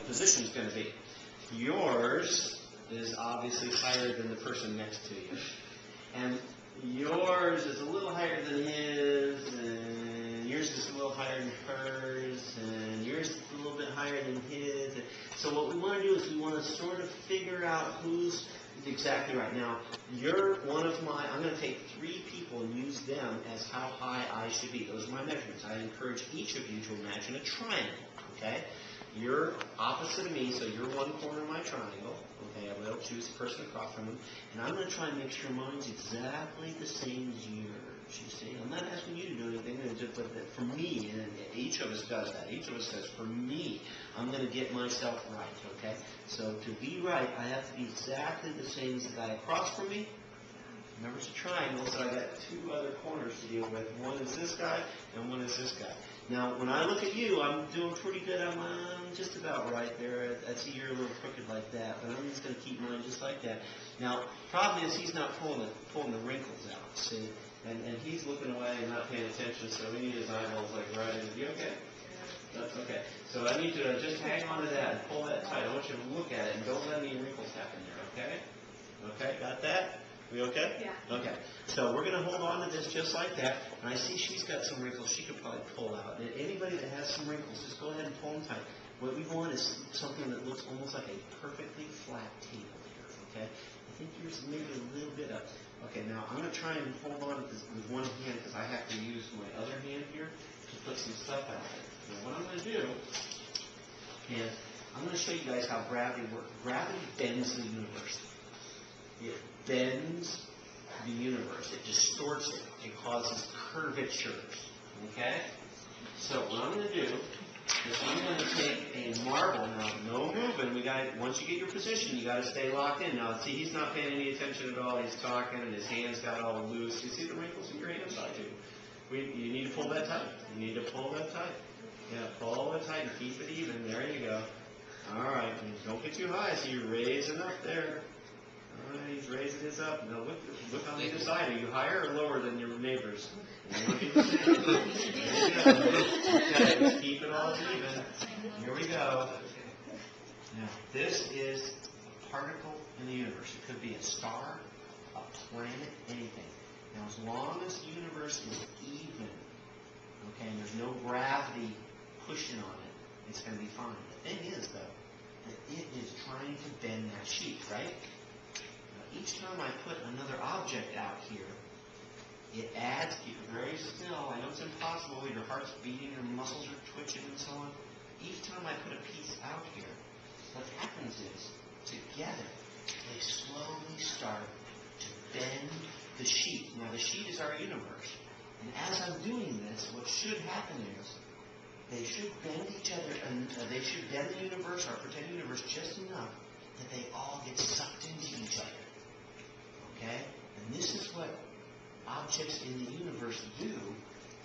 position is going to be. Yours is obviously higher than the person next to you. And yours is a little higher than his, and yours is a little higher than hers, and yours is a little bit higher than his. So what we want to do is we want to sort of figure out who's exactly right. Now, you're one of my, I'm going to take 3 people and use them as how high I should be. Those are my measurements. I encourage each of you to imagine a triangle, okay? You're opposite of me, so you're one corner of my triangle. Okay, I will choose the person across from him. And I'm going to try and make sure mine's exactly the same as yours, you see. I'm not asking you to do anything, but for me, and each of us does that. Each of us says, for me, I'm going to get myself right, okay? So to be right, I have to be exactly the same as the guy across from me. Remember, it's a triangle, so I got 2 other corners to deal with. One is this guy, and one is this guy. Now, when I look at you, I'm doing pretty good. I'm just about right there. I see you're a little crooked like that, but I'm just going to keep mine just like that. Now, problem is he's not pulling the wrinkles out, see? And he's looking away and not paying attention, so we need his eyeballs like right in. You okay? That's okay. So I need you to just hang on to that and pull that tight. I want you to look at it and don't let any wrinkles happen there, okay? Okay, got that? We okay? Yeah. Okay. So we're going to hold on to this just like that. And I see she's got some wrinkles she could probably pull out. And anybody that has some wrinkles, just go ahead and pull them tight. What we want is something that looks almost like a perfectly flat table here, okay? I think yours is maybe a little bit up. Okay, now I'm going to try and hold on to this with one hand because I have to use my other hand here to put some stuff out there. Now what I'm going to do is I'm going to show you guys how gravity works. Gravity bends the universe. It bends the universe. It distorts it. It causes curvatures. Okay? So what I'm going to do is I'm going to take a marble. Now, no moving. Once you get your position, you got to stay locked in. Now, see, he's not paying any attention at all. He's talking, and his hands got all loose. You see the wrinkles in your hands? I do. You need to pull that tight. You need to pull that tight. Yeah, pull it tight and keep it even. There you go. All right. And don't get too high. So you're raising up there. All right, he's raising his up. Now look on either side. Are you higher or lower than your neighbors? You want to be the same. Okay, let's keep it all even. Here we go. Now, this is a particle in the universe. It could be a star, a planet, anything. Now, as long as the universe is even, okay, and there's no gravity pushing on it, it's going to be fine. The thing is, though, that it is trying to bend that sheet, right? Each time I put another object out here, it adds, keep it very still. I know it's impossible. Your heart's beating, your muscles are twitching and so on. Each time I put a piece out here, what happens is, together, they slowly start to bend the sheet. Now, the sheet is our universe. And as I'm doing this, what should happen is, they should bend each other, and they should bend the universe, our pretend universe, just enough that they all get sucked into each other. Okay? And this is what objects in the universe do.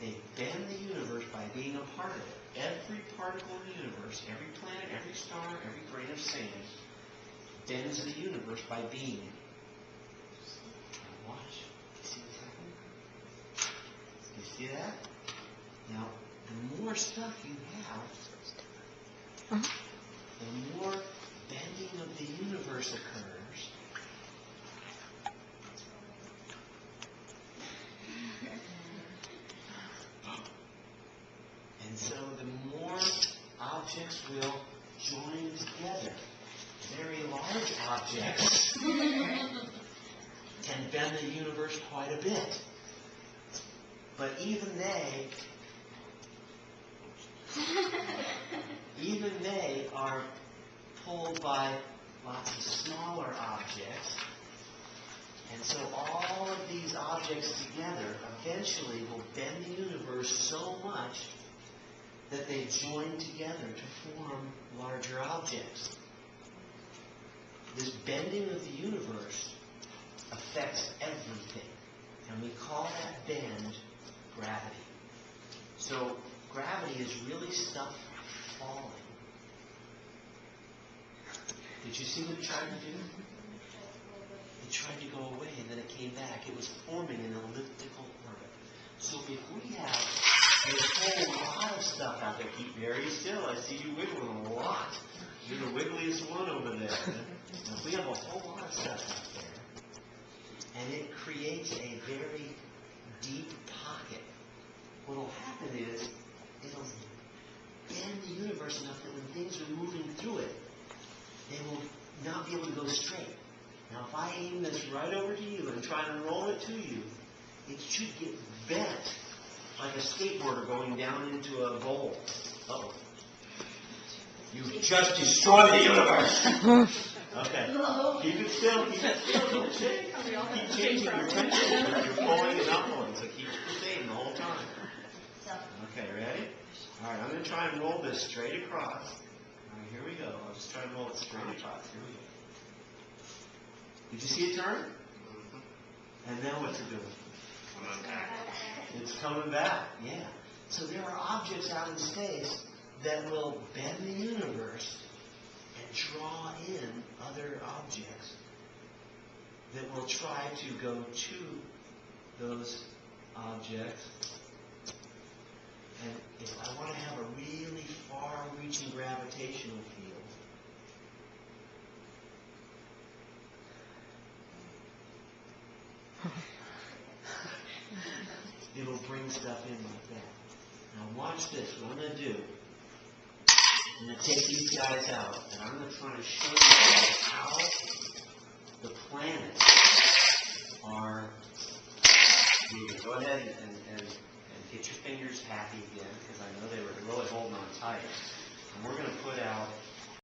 They bend the universe by being a part of it. Every particle in the universe, every planet, every star, every grain of sand, bends the universe by being. Now watch. See what's happening? You see that? Now, the more stuff you have, the more bending of the universe occurs. And so the more objects will join together. Very large objects can bend the universe quite a bit. But even they are pulled by lots of smaller objects. And so all of these objects together eventually will bend the universe so much that they join together to form larger objects. This bending of the universe affects everything. And we call that bend gravity. So gravity is really stuff falling. Did you see what it tried to do? It tried to go away and then it came back. It was forming an elliptical orbit. So if we have a whole lot of stuff out there, keep very still. I see you wiggling a lot. You're wiggliest one over there. Now, we have a whole lot of stuff out there, and it creates a very deep pocket. What will happen is it'll bend the universe enough that when things are moving through it, they will not be able to go straight. Now, if I aim this right over to you and try to roll it to you, it should get bent like a skateboarder going down into a bowl. Uh-oh. You've just destroyed the universe. Okay. Keep it still. Keep it still. Don't shake. Keep changing your tension. You're pulling and not pulling. So keep rotating the whole time. Okay, ready? All right, I'm going to try and roll this straight across. All right, here we go. I'll just try and roll it straight across. Here we go. Did you see it turn? And now what's it doing? It's coming back. Yeah. So there are objects out in space that will bend the universe and draw in other objects that will try to go to those objects. And if I want to have a really far-reaching gravitational field, it'll bring stuff in like that. Now watch this. What I'm going to do, I'm going to take these guys out, and I'm going to try to show you how the planets are moving. Go ahead and get your fingers happy again, because I know they were really holding on tight. And we're going to put out